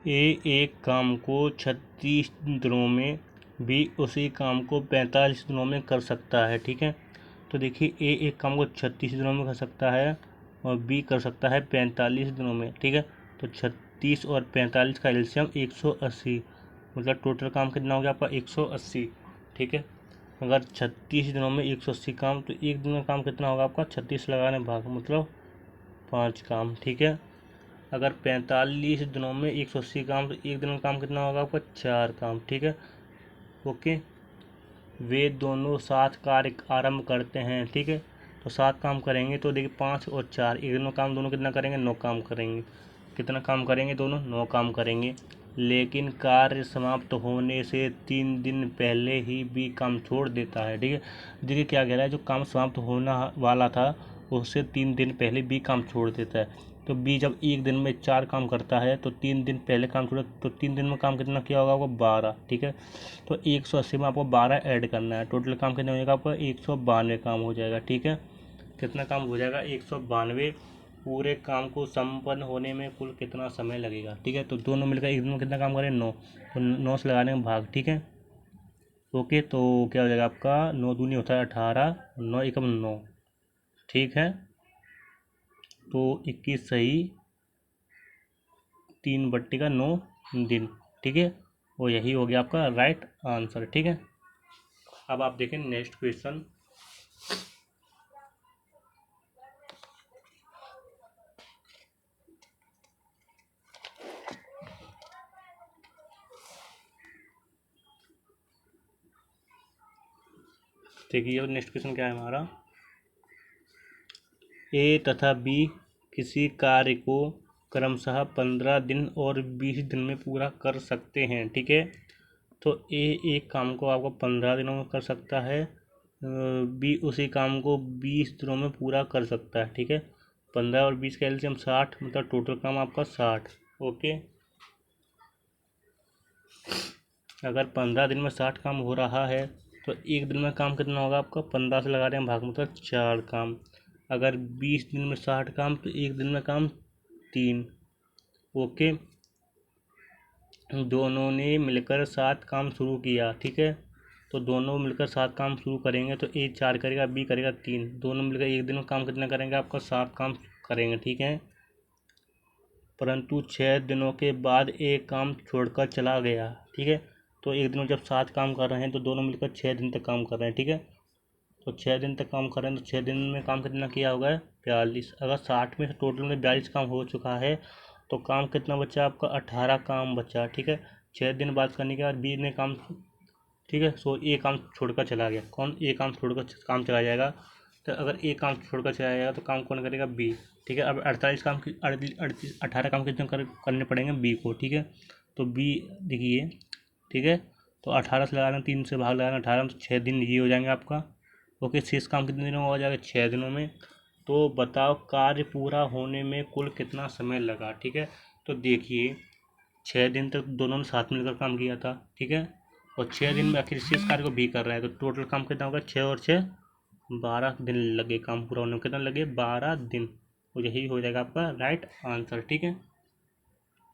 एक काम को 36 दिनों में, बी उसी काम को 45 दिनों में कर सकता है। ठीक है, तो देखिए एक काम को 36 दिनों में कर सकता है और बी कर सकता है 45 दिनों में। ठीक है, तो 36 और 45 का एलसीएम 180, मतलब टोटल काम कितना हो गया आपका 180। ठीक है, अगर 36 दिनों में 180 काम, तो एक दिन का काम कितना होगा आपका 36 लगाने भाग, मतलब 5 काम। ठीक है, अगर 45 दिनों में 180 काम, तो एक दिन का काम कितना होगा आपका 4 काम। ठीक है, ओके। वे दोनों 7 कार्य आरंभ करते हैं। ठीक है, तो 7 काम करेंगे, तो देखिए 5 और 4 एक दिन काम, दोनों कितना करेंगे 9 काम करेंगे। कितना काम करेंगे दोनों 9 काम करेंगे, लेकिन कार्य समाप्त होने से 3 दिन पहले ही भी काम छोड़ देता है। ठीक है, देखिए क्या कह रहा है, जो काम समाप्त होना वाला था उससे 3 दिन पहले भी काम छोड़ देता है। तो बी जब एक दिन में 4 काम करता है तो 3 दिन पहले काम छोड़ा, तो 3 दिन में काम कितना किया होगा आपको 12। ठीक है, तो 180 में आपको 12 ऐड करना है, टोटल काम कितना हो जाएगा आपका 192 काम हो जाएगा। ठीक है, कितना काम हो जाएगा 192। पूरे काम को संपन्न होने में कुल कितना समय लगेगा। ठीक है, तो दोनों मिलकर एक दिन में कितना काम करें 9, तो 9 से लगाने में भाग। ठीक है, ओके, तो क्या हो जाएगा आपका 9 दूनी होता है 18, 9 एकम 9। ठीक है, तो 21 सही 3/9 दिन। ठीक है, और यही हो गया आपका राइट आंसर। ठीक है, अब आप देखें नेक्स्ट क्वेश्चन। देखिए नेक्स्ट क्वेश्चन क्या है हमारा, ए तथा बी किसी कार्य को क्रमशः 15 दिन और 20 दिन में पूरा कर सकते हैं। ठीक है, तो ए एक काम को आपको 15 दिनों में कर सकता है, बी उसी काम को 20 दिनों में पूरा कर सकता है। ठीक है, 15 और 20 का एलसीएम 60, मतलब टोटल काम आपका 60। ओके, अगर 15 दिन में 60 काम हो रहा है, तो एक दिन में काम कितना होगा आपका 15 से लगा रहे हैं भाग, मतलब 4 काम। अगर 20 दिन में 60 काम, तो एक दिन में काम 3। ओके, दोनों ने मिलकर 7 काम शुरू किया। ठीक है, तो दोनों मिलकर 7 काम शुरू करेंगे, तो ए 4 करेगा, बी करेगा 3, दोनों मिलकर एक दिन में काम कितना करेंगे आपका 7 काम करेंगे। ठीक है, परंतु 6 दिनों के बाद एक काम छोड़कर चला गया। ठीक है, तो एक दिन में जब 7 काम कर रहे हैं, तो दोनों मिलकर 6 दिन तक काम कर रहे हैं। ठीक है, तो 6 दिन तक काम कर रहे हैं, तो 6 दिन में काम कितना किया होगा 42। अगर 60 में से टोटल में 42 काम हो चुका है, तो काम कितना बचा आपका 18 काम बचा। ठीक है, 6 दिन बाद करने के बाद बी ने काम, ठीक है, सो ए काम छोड़कर चला गया। कौन ए काम छोड़कर काम चला जाएगा, तो अगर ए काम छोड़कर चला जाएगा तो काम कौन करेगा बी। ठीक है, अब 48 काम 18 काम कितने करने पड़ेंगे बी को। ठीक है, तो बी देखिए, ठीक है, तो 18 से लगाना, 3 से भाग लगाना 18 में, तो 6 दिन ये हो जाएंगे आपका। ओके, शेष काम कितने दिनों में हो जाएगा 6 दिनों में। तो बताओ कार्य पूरा होने में कुल कितना समय लगा। ठीक है, तो देखिए 6 दिन तक दोनों ने साथ मिलकर काम किया था। ठीक है, और 6 दिन में आखिर शेष कार्य को भी कर रहा है, तो टोटल काम कितना होगा 6 और 6 12 दिन लगे काम पूरा होने में। कितना लगे 12 दिन, और यही हो जाएगा आपका राइट आंसर। ठीक है।